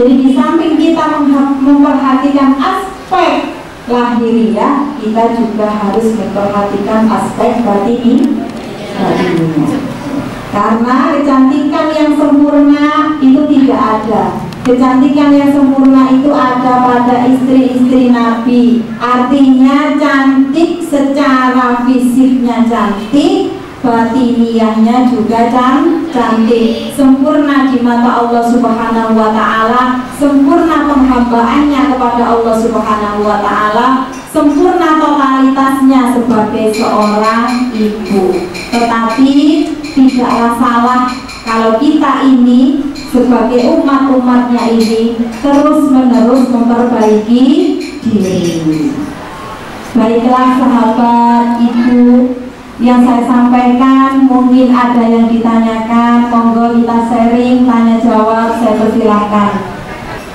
Jadi di samping kita memperhatikan aspek lahiriah, kita juga harus memperhatikan aspek batinnya. Karena kecantikan yang sempurna itu tidak ada. Kecantikan yang sempurna itu ada pada istri-istri Nabi. Artinya cantik secara fisiknya cantik, batiniahnya juga cantik, sempurna di mata Allah Subhanahu wa Ta'ala, sempurna penghambaannya kepada Allah Subhanahu wa Ta'ala, sempurna totalitasnya sebagai seorang ibu. Tetapi tidaklah salah kalau kita ini sebagai umat-umatnya ini terus-menerus memperbaiki diri. Baiklah sahabat, ibu, yang saya sampaikan mungkin ada yang ditanyakan, monggo kita sharing, tanya jawab, saya persilahkan.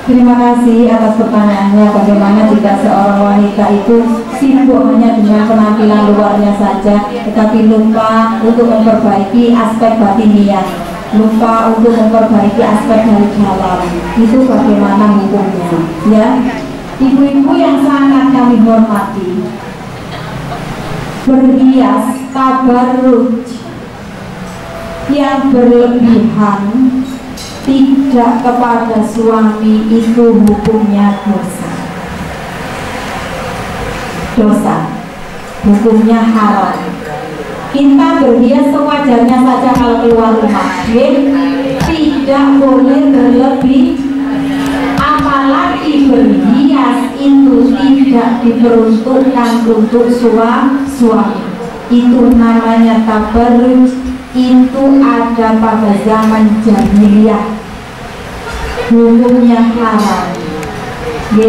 Terima kasih atas pertanyaannya. Bagaimana jika seorang wanita itu sibuk hanya dengan penampilan luarnya saja, tetapi lupa untuk memperbaiki aspek batiniah, lupa untuk memperbaiki aspek dari dalam, itu bagaimana hukumnya? Ya, ibu-ibu yang sangat kami hormati, berhias tabarruj yang berlebihan tidak kepada suami itu hukumnya dosa. Dosa, hukumnya haram. Kita berhias sewajarnya saja kalau keluar rumah, tidak boleh berlebih. Apalagi berhias itu tidak diperuntukkan untuk suami. Itu namanya tabarruj, itu ada pada zaman jahiliyah, hukumnya haram. Ya,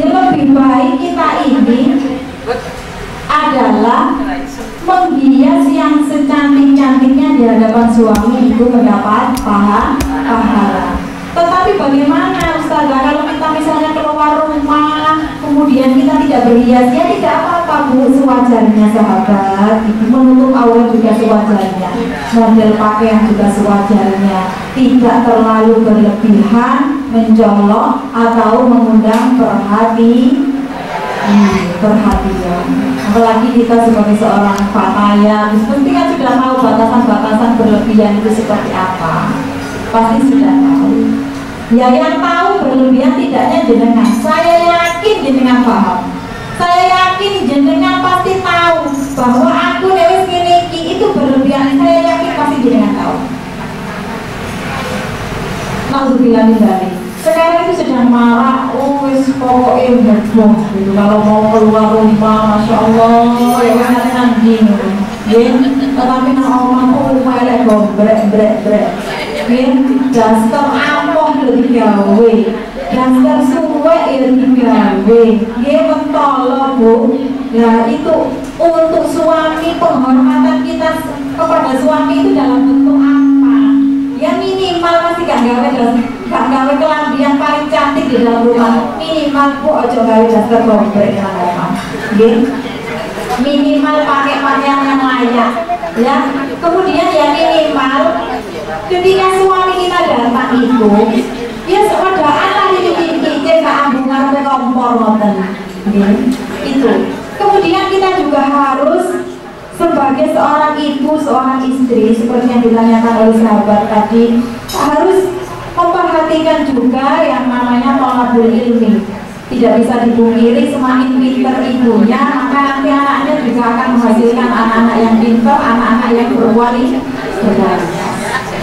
lebih baik kita ini adalah menghias yang secantik-cantiknya di hadapan suami, itu mendapat pahala. Tetapi bagaimana Ustazah kalau kita misalnya keluar rumah kemudian kita tidak berhias? Ya tidak apa-apa Bu, sewajarnya sahabat. Ibu menutup aurat juga sewajarnya, model pakaian juga sewajarnya, tidak terlalu berlebihan, mencolok atau mengundang perhatian. Apalagi kita sebagai seorang fataya, mesti kan sudah tahu batasan-batasan berlebihan itu seperti apa. Pasti sudah tahu. Ya, yang tahu berlebihan tidaknya jenengan. Saya yakin jenengan paham. Saya yakin jenengan pasti tahu bahwa aku Dewi Miliki itu berlebihan. Saya yakin pasti jenengan tahu. Nauzubillah min dzalik. Sekarang itu sedang marah, wis pokoknya heboh gitu. Kalau mau keluar rumah, masya Allah, ya kan gini. Tetapi nang omah kok melek brek. Daster ampoh lho digawe, daster suwek ya digawe, mentolo Bu. Nah itu untuk suami, penghormatan kita kepada suami itu dalam bentuk apa? Ya minimal masih gak gawe kelambi yang paling cantik di dalam rumah. Minimal Bu ojo gawe daster komplek nang omah. Minimal pakai pakaian yang layak. Ya, kemudian ya minimal ketika suami kita datang itu, ya sewadaan lah ini ke ambungan ke kompor ngoten. Itu. Kemudian kita juga harus sebagai seorang ibu, seorang istri, seperti yang ditanyakan oleh sahabat tadi, harus memperhatikan juga yang namanya thalabul ilmi. Tidak bisa dipungkiri semakin pintar ibunya, maka nanti anaknya juga akan menghasilkan anak-anak yang pintar, anak-anak yang berkualitas.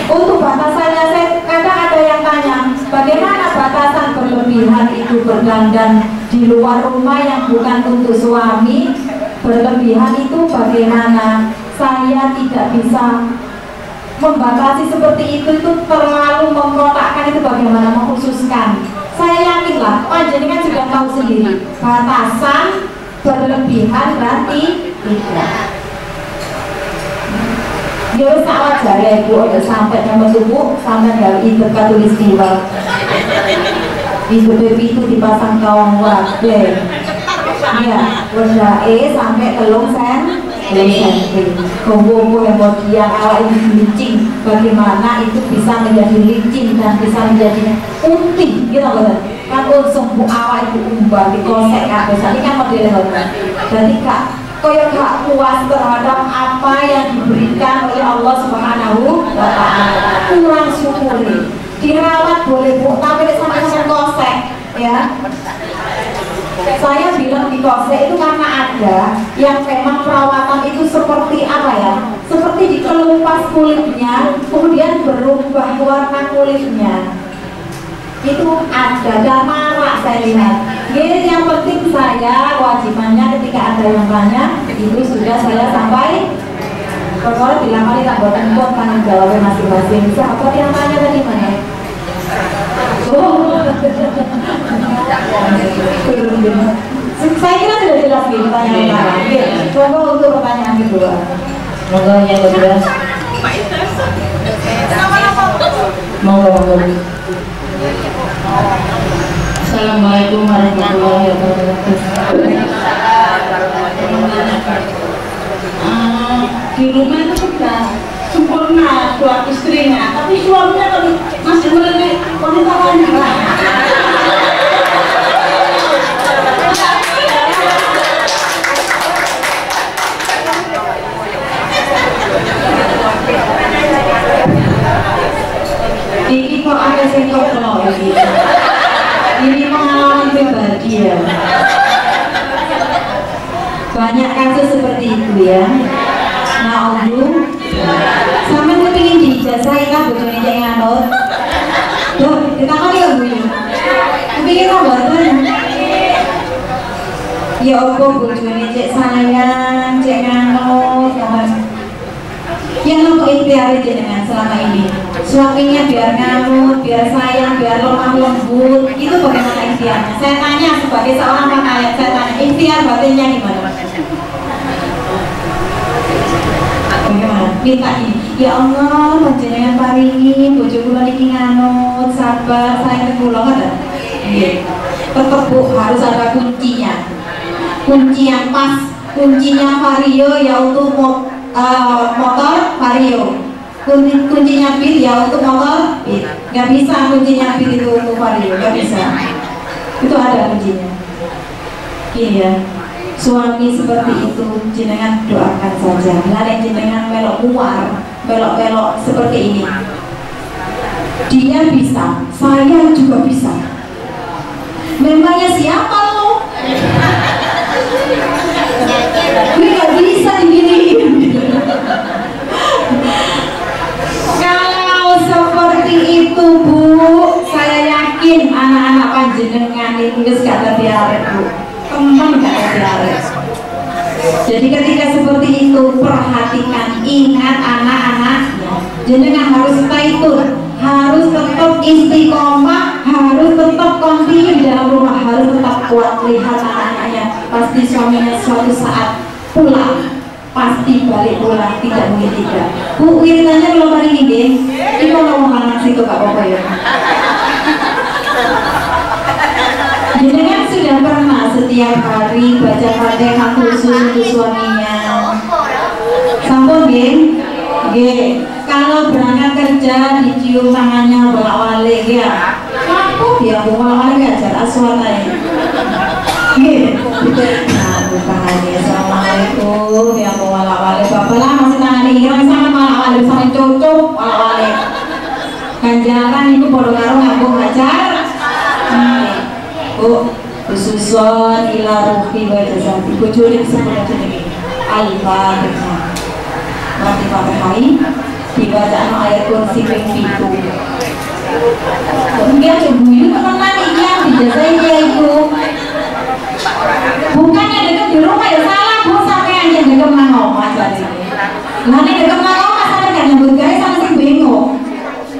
Untuk batasannya, saya kadang ada yang tanya, bagaimana batasan berlebihan itu berdandan di luar rumah yang bukan untuk suami? Berlebihan itu bagaimana? Saya tidak bisa membatasi seperti itu terlalu mengkotakkan itu bagaimana, mengkhususkan. Saya yakinlah, panjenengan sudah tahu sendiri batasan berlebihan berarti tidak. Ya wis sak wajare Ibu aja sampai nang tubuh sampai gawe berkat tulis tiwa. Ibu itu dipasang kawang wae. Iya, wedake sampai 3 cm. kemudian awal ini licin, bagaimana itu bisa menjadi licin dan bisa menjadi putih gitu kan? Kan sembuh awal itu umbah dikosek kabeh. Ini kan modelnya kan. Jadi kak, koyo gak puas terhadap apa yang diberikan oleh Allah Subhanahu wa Ta'ala, kurang syukuri. Dirawat boleh bu, tapi sama-sama kosek ya. Saya bilang di kosek itu karena ada yang memang perawatan itu seperti apa ya, seperti dikelupas kulitnya kemudian berubah warna kulitnya, itu ada dan marah saya lihat. Jadi yang penting saya wajibannya ketika ada yang tanya itu sudah saya sampai pokoknya bilang kali tak buat tempot tanggung jawabnya masing-masing. Siapa yang tanya tadi mana? Saya kira sudah jelas gitu pertanyaan pertama. Coba untuk pertanyaan kedua. Monggo yang kedua. Monggo. Assalamualaikum warahmatullahi wabarakatuh. Di rumah itu sudah sempurna buat istrinya, tapi suaminya masih melihat wanita lain. Ini kok ada sektor ini pengalaman pribadi ya. Banyak kasus seperti itu ya. Nah, sama gue pengen diijazahin kan bojone cek nganut. Duh, ditakoni ya Bu. Kepengin mboten. Ya apa bojone cek sayang, cek nganut, yang nopo ikhtiar jenengan selama ini. Suaminya biar nganut, biar sayang, biar lemah lembut, itu bagaimana ikhtiarnya? Saya tanya sebagai seorang pakaian, saya tanya ikhtiar batinnya gimana? Bagaimana? Minta ini, ya Allah, panjenengan paringi, bojo kula niki nganut, sabar, sayang kula kan? Iya. Tetap Bu, harus ada kuncinya. Kunci yang pas, kuncinya Vario ya untuk motor Vario. Kuncinya Beat ya untuk motor Beat. Gak bisa kuncinya Beat itu untuk Vario, gak bisa. Itu ada kuncinya. Iya. Suami seperti itu jenengan doakan saja. Lain jenengan melok muar, belok-belok seperti ini. Dia bisa, saya juga bisa. Memangnya siapa lo? Gue gak bisa diginiin. Kalau seperti itu Bu, saya yakin anak-anak panjenengan itu gak terbiaret Bu. Teman gak terbiaret. Jadi ketika seperti itu perhatikan, ingat anak-anaknya. Jenengan harus stay tune, harus tetap istiqomah, harus tetap kontinu di dalam rumah, harus tetap kuat. Lihat anak-anaknya, pasti suaminya suatu saat pulang, pasti balik pulang, tidak mungkin tidak. Bu, wiridanya belum hari ini, ini mau ngomong situ Kak Papa ya. Jenengan sudah pernah setiap hari baca Fatihah khusus untuk suaminya? Sampun nggih? Nggih. Kalau berangkat kerja dicium tangannya bolak-balik ya. Aku ya bolak-balik ajar aswata ya. Nggih. Nah, bukannya assalamualaikum ya bolak-balik. Bapak lah masih tangan ireng sama bolak-balik sama cocok bolak-balik. Ganjaran itu bodoh karo ngambung ajar. Bu, khususon ila ruhi wa jazati bojone sekolah jenenge Al-Fatihah. Mati Fatihah dibaca ayat kursi ping 7. Kemudian ibu teman ini yang dijazai dia itu bukannya dekat di rumah ya salah Bu, sampean yang dekat nang omah jadi. Lah nek dekat nang omah sampean gak nyambut gawe sama sing bingung.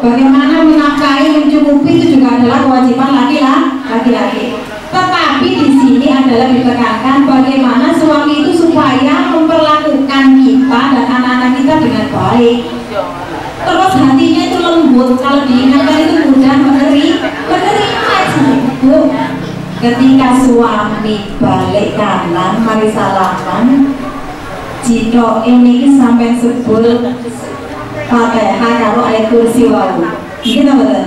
Bagaimana menafkahi mencukupi itu juga adalah kewajiban laki-laki. Tetapi di sini adalah ditekankan bagaimana suami itu supaya memperlakukan kita dan anak-anak kita dengan baik. Terus hatinya itu lembut, kalau diingatkan itu mudah menerima. Bu, ketika suami balik kanan, mari salaman. jika ini sampai sebul Fatihah karo ayat kursi wau. Iki ta mboten?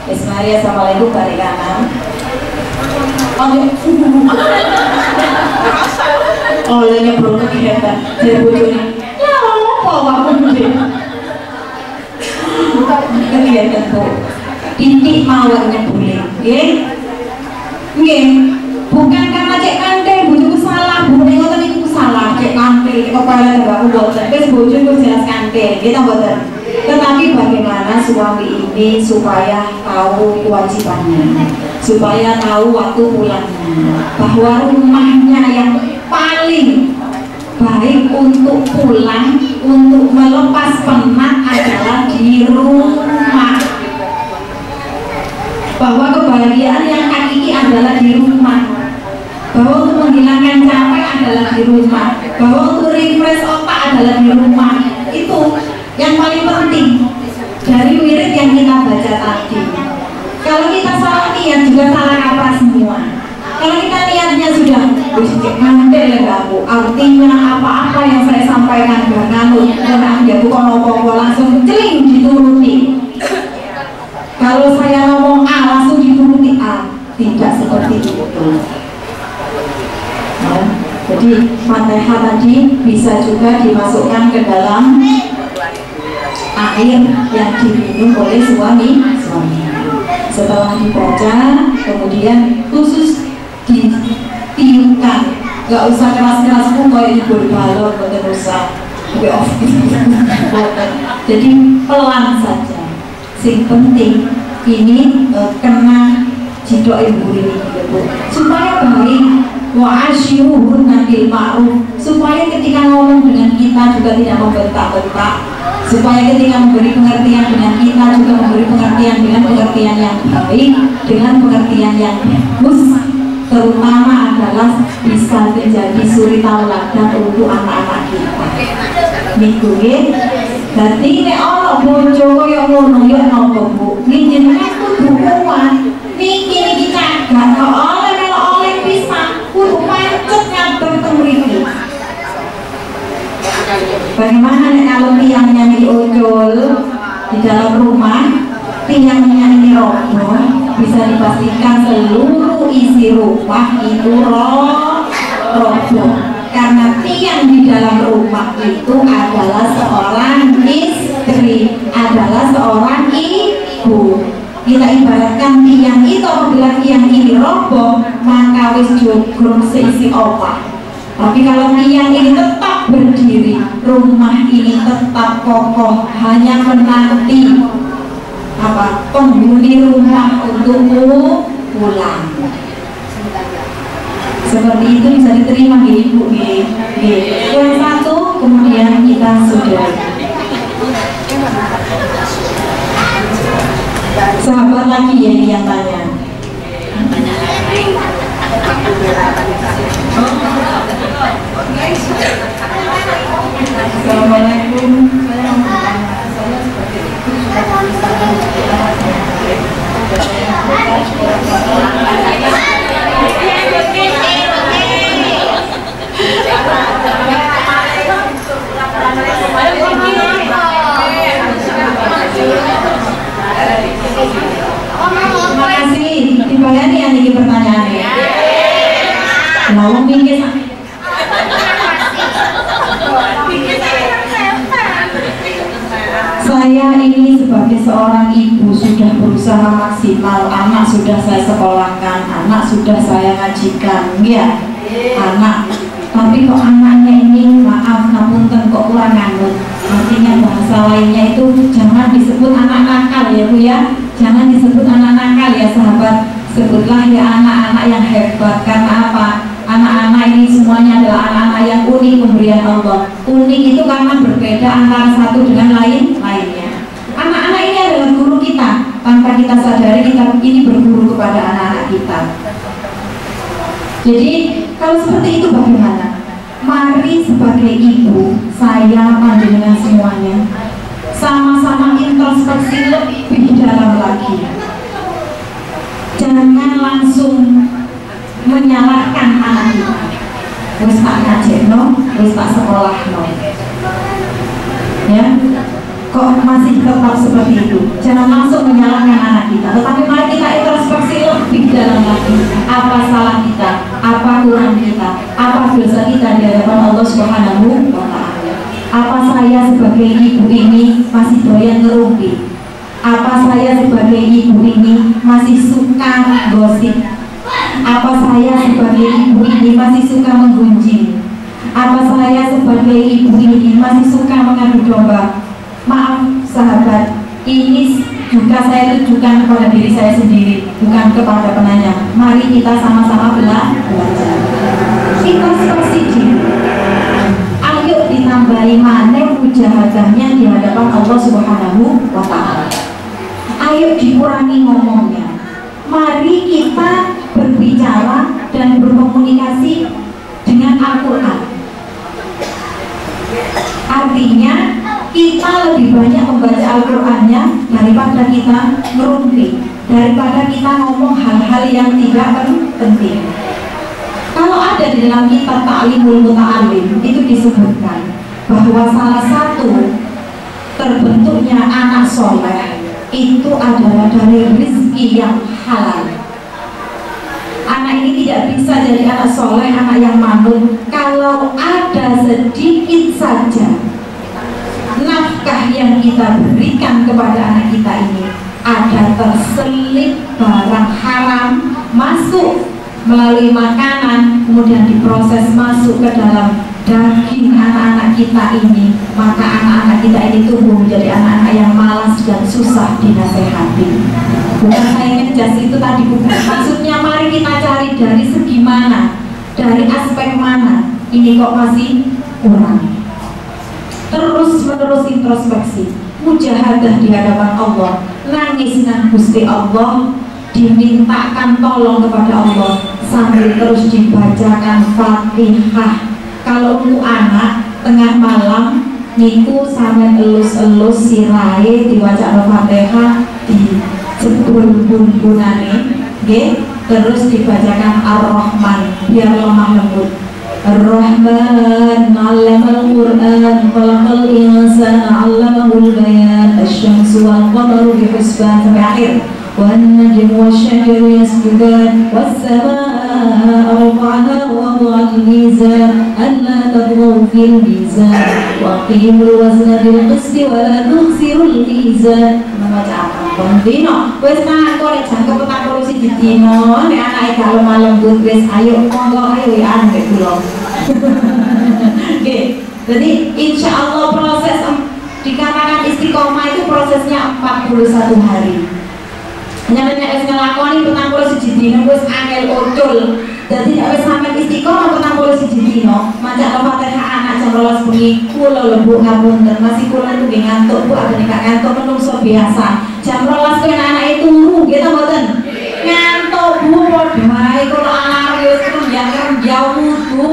Bismillahirrahmanirrahim. Assalamualaikum bari kanan. Oh, ya nyebut kegiatan dari bojone. Ya apa wae mesti. Kegiatan tuh. Titik mawar nyebule. Nggih. Nggih. Bukan karena cek kantil bojoku salah, bukan ngoten niku salah cek kantil kepala tebaku boten. Wis bojoku jelas kantil, kita boten. Tetapi bagaimana suami ini supaya tahu kewajibannya, supaya tahu waktu pulangnya, bahwa rumahnya yang paling baik untuk pulang, untuk melepas penat adalah di rumah, bahwa kebahagiaan yang hakiki adalah di rumah, bahwa untuk menghilangkan capek adalah di rumah, bahwa untuk refresh otak adalah di rumah. Itu yang paling penting dari wirid yang kita baca tadi. Kalau kita salah niat juga salah kaprah semua. Kalau kita niatnya sudah mandel aku, artinya apa-apa yang saya sampaikan gak nganut, orang dia bukan ngomong langsung celing dituruti. Kalau saya ngomong A langsung dituruti A, tidak seperti itu. Nah, jadi Fatihah tadi bisa juga dimasukkan ke dalam air yang diminum oleh suami. Setelah dibaca, kemudian khusus ditiupkan, nggak usah keras-keras pun kayak dibor balon, nggak usah. Jadi pelan saja. Sing penting ini kena jidok ibu ini supaya baik. Wa asyuhun bil ma'ruf, supaya ketika ngomong dengan kita juga tidak membentak-bentak, supaya ketika memberi pengertian dengan kita juga memberi pengertian dengan pengertian yang baik, dengan pengertian yang bagus, terutama adalah bisa menjadi suri tauladan untuk anak-anak kita. Minggu ini berarti ini orang bojo kaya ngono ya nopo Bu, ini jenengan kudu kuat, niki cagak oleh pisang kudu pancet ngadeg teng mriki. Bagaimana nek kalau tiangnya ini ojol di dalam rumah, tiangnya ini roboh, bisa dipastikan seluruh isi rumah itu roboh. Karena tiang di dalam rumah itu adalah seorang istri, adalah seorang ibu. Kita ibaratkan tiang itu, apabila tiang ini roboh, maka wis jogrong seisi opah. Tapi kalau tiang ini tetap berdiri, rumah ini tetap kokoh, hanya menanti penghuni rumah untuk pulang. Seperti itu bisa diterima Ibu. Yang satu kemudian kita sudah. Sahabat lagi ya ini yang tanya. Assalamualaikum. Terima kasih. Dibayani yang ini pertanyaannya. Mau mikir. Saya ini sebagai seorang ibu sudah berusaha maksimal, anak sudah saya sekolahkan, anak sudah saya ngajikan, ya, anak. Tapi kok anaknya ini maaf, ngapunten kok kurang nganut. Artinya bahasa lainnya itu jangan disebut anak nakal ya Bu ya, jangan disebut anak nakal ya sahabat. Sebutlah ya anak-anak yang hebat. Karena apa? Anak-anak ini semuanya adalah anak-anak yang unik pemberian Allah. Unik itu karena berbeda antara satu dengan lainnya. Anak-anak ini adalah guru kita. Tanpa kita sadari kita ini berguru kepada anak-anak kita. Jadi kalau seperti itu bagaimana? Mari sebagai ibu, saya panjenengan semuanya sama-sama introspeksi lebih dalam lagi. Jangan langsung menyalahkan anak kita. wis tak ngajekno, wis tak sekolahno. Ya, kok masih tetap seperti itu? Jangan langsung menyalahkan anak kita, tetapi mari kita introspeksi lebih dalam lagi. Apa salah kita? Apa kurang kita? Apa dosa kita di hadapan Allah Subhanahu wa Ta'ala? Apa saya sebagai ibu ini masih doyan ngerumpi? Apa saya sebagai ibu ini masih suka gosip? Apa saya sebagai ibu ini masih suka menggunjing? Apa saya sebagai ibu ini masih suka mengadu domba? Maaf sahabat, ini juga saya tujukan kepada diri saya sendiri, bukan kepada penanya. Mari kita sama-sama belajar. Introspeksi diri. Ayo ditambahi mana mujahadahnya di hadapan Allah Subhanahu wa Ta'ala. Ayo dikurangi ngomongnya. Mari kita berbicara dan berkomunikasi dengan Al-Quran. Artinya kita lebih banyak membaca Al-Qurannya daripada kita ngerumpi, daripada kita ngomong hal-hal yang tidak penting. Kalau ada di dalam kitab Ta'limul Muta'allim itu disebutkan bahwa salah satu terbentuknya anak soleh itu adalah dari rezeki yang halal. Anak ini tidak bisa jadi anak soleh, anak yang manut kalau ada sedikit saja nafkah yang kita berikan kepada anak kita ini ada terselip barang haram masuk melalui makanan, kemudian diproses masuk ke dalam daging anak-anak kita ini, maka anak-anak kita ini tumbuh menjadi anak-anak yang malas dan susah dinasehati. Bukan saya ngejas itu tadi, bukan. Maksudnya mari kita cari dari segi mana, dari aspek mana ini kok masih kurang. Terus menerus introspeksi, mujahadah di hadapan Allah, nangis dengan Gusti Allah, dimintakan tolong kepada Allah sambil terus dibacakan Fatihah. Kalau untuk anak tengah malam niku sampai elus-elus sirahe diwaca Fatihah di sebun-bunane, terus dibacakan Ar-Rahman biar lemah lembut. Ar-Rahman 'allamal Qur'an khalaqal insana 'allamahul bayan asy-syamsu wal qamaru bihusban sampai akhir. Wan najmu wasy-syajaru yasjudan was-samaa'a rafa'aha wa wada'al mizan alla taghaw fil mizan wa qimul wazna bil qisti wa la tukhsirul mizan. Membaca apa? Bendino wis tak kok jangkep tak polusi dino nek anake gak lemah lembut wis ayo monggo ayo ya nek kula. Oke, jadi insya Allah proses dikatakan istiqomah itu prosesnya 41 hari. Nyampe wis nglakoni 41 dino wis angel ucul. Jadi nek wis sampe istiqomah 41 dino, maca Al-Fatihah anak jam 12 bengi kula lembut ngapunten, masih kula tuh ngantuk Bu, agene gak ngantuk menungso biasa. Jam 12 kuwi anake turu, nggih ta mboten? Ngantuk Bu, padha ae kula anak wis kerja wudu,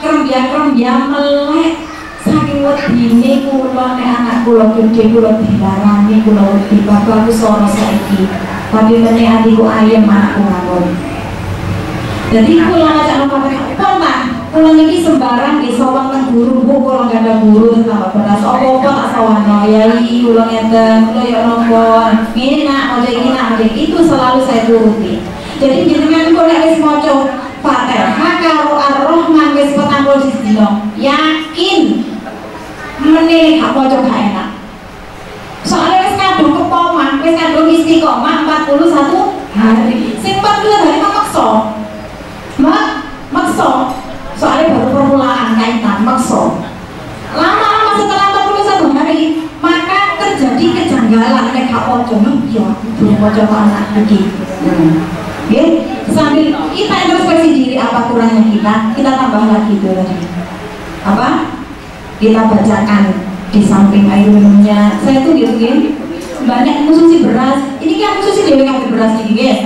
kerja melek. Saking wedine kula nek anak kula gedhe kula dilarani kula wedi bapakku soro saiki. Tapi meneh atiku ayem anakku ngakon. Jadi kula ngajak Al-Fatihah, pernah kula niki sembarang nggih sowan nang guru Bu, kula gak ada guru tambah beras apa tak sawano yai kula ngeten, kula ya nongkon. Ngene nak, ojo iki nak, itu selalu saya turuti. Jadi jenengan kula wis maca Fatihah karo Ar-Rahman wis 41 dina, yakin meneh gak maca gak enak. Soalnya wis kadung kepomah, wis kadung istiqomah 41 hari. Sing 41 hari maksa. Maksa. Soalnya baru permulaan kaitan maksa. Lama-lama setelah 41 hari, maka terjadi kejanggalan nek gak maca. Ya, belum maca anak iki. Oke, sambil kita introspeksi diri apa kurangnya kita tambah lagi itu tadi. Apa? Kita bacakan di samping air minumnya. Saya tuh gitu banyak khususi beras. Ini kan khususi dewe kabeh beras iki nggih.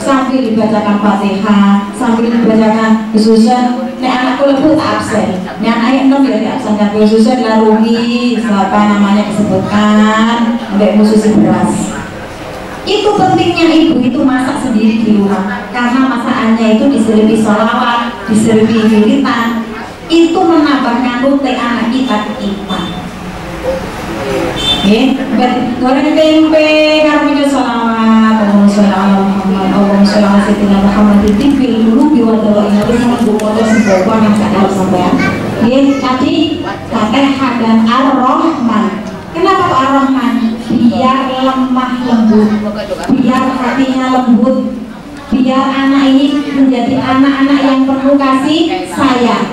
Sambil dibacakan Fatihah, sambil dibacakan khususan nek anakku lebu tak absen. Nek anak enom ya diabsenkan khususan larungi siapa namanya disebutkan ambek khususi beras. Itu pentingnya ibu itu masak sendiri di rumah karena masakannya itu diselipi sholawat, diselipi wiritan, itu menambahkan rute anak kita iman. Goreng tempe karo maca selawat, Allahumma sholli ala Muhammad, Allahumma sholli ala sayyidina Muhammad fil qulubi wa dawaina wis mung foto sembokan yang sadar sampean. Tadi Fatihah dan Ar-Rahman. Kenapa Pak Ar-Rahman? Biar lemah lembut, biar hatinya lembut, biar anak ini menjadi anak-anak yang penuh kasih sayang,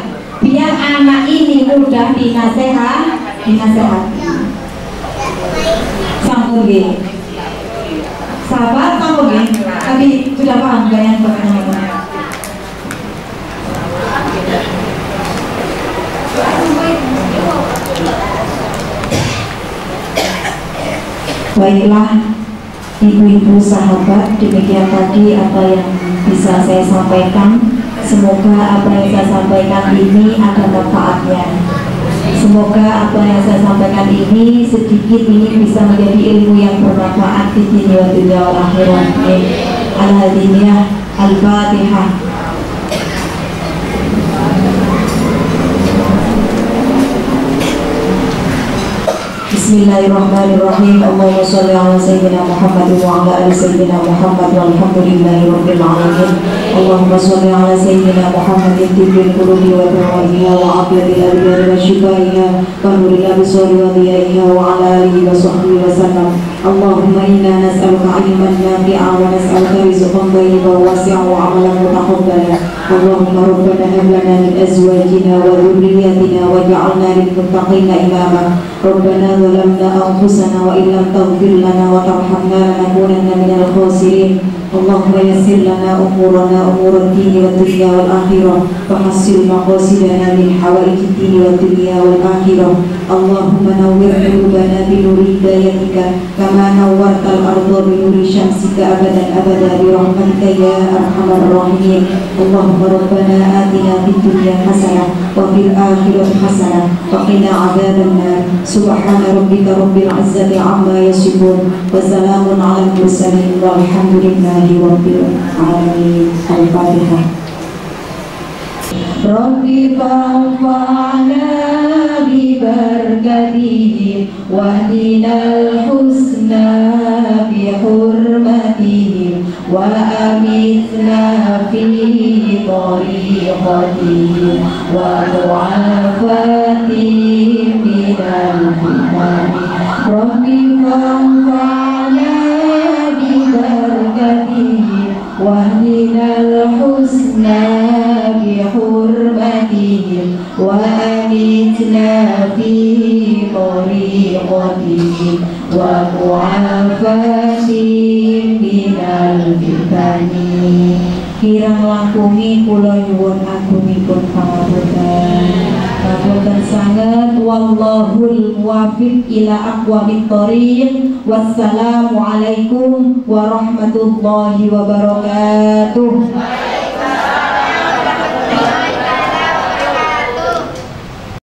biar anak ini mudah dinasehati. Sambung gini, sahabat sambung gini. Tapi sudah paham gak yang pertanyaan? Baiklah ibu-ibu sahabat, demikian tadi apa yang bisa saya sampaikan. Semoga apa yang saya sampaikan ini ada manfaatnya. Semoga apa yang saya sampaikan ini sedikit ini bisa menjadi ilmu yang bermanfaat di dunia wal akhirat. Al-Hadiniyah Al-Fatihah. Bismillahirrahmanirrahim. Allahumma sholli ala sayyidina Muhammad wa ala ali sayyidina Muhammad walhamdulillahi rabbil alamin. Allahumma sholli ala sayyidina Muhammadin tibbil qulubi wa dawaiha wa afyatil abdani wa shifaiha wa nuril absari wa diyaiha wa ala alihi wa sahbihi wa sallam. Allahumma inna nas'aluka ilman nafi'a wa nas'aluka rizqan thayyiban wasi'an wa amalan mutaqabbala. Allahumma rabbana hab lana min azwajina wa dhurriyyatina waj'alna lil muttaqina imama. Rabbana ظلمنا أنفسنا وإن لم تغفر لنا وترحمنا لنكونن من الخاسرين. اللهم يسر لنا أمورنا أمور الدين والدنيا والآخرة وحصل مقاصدنا من حوائج الدين والدنيا والآخرة. اللهم نور قلوبنا بنور هدايتك كما نورت الأرض بنور شمسك أبدا أبدا برحمتك يا أرحم الراحمين. اللهم ربنا آتنا في الدنيا حسنة وفي الآخرة حسنة وقنا عذاب النار. سبحان ربك رب العزة عما يصفون وسلام على المرسلين والحمد لله رب العالمين. الفاتحة. ربي فانفعنا ببركتهم واهدنا الحسنى بحرمتهم وأمتنا في طريقتهم ومعافاتهم من الفتن. ربي فانفعنا ببركتهم واهدنا الحسنى بحرمتهم وأمتنا في طريقتهم ومعافاتهم من الفتن. Kirang langkungi kula nyuwun agungipun pangapunten. Ngapunten sanget, wallahul muwaffiq ila aqwamit thoriq. Wassalamualaikum warahmatullahi wabarakatuh.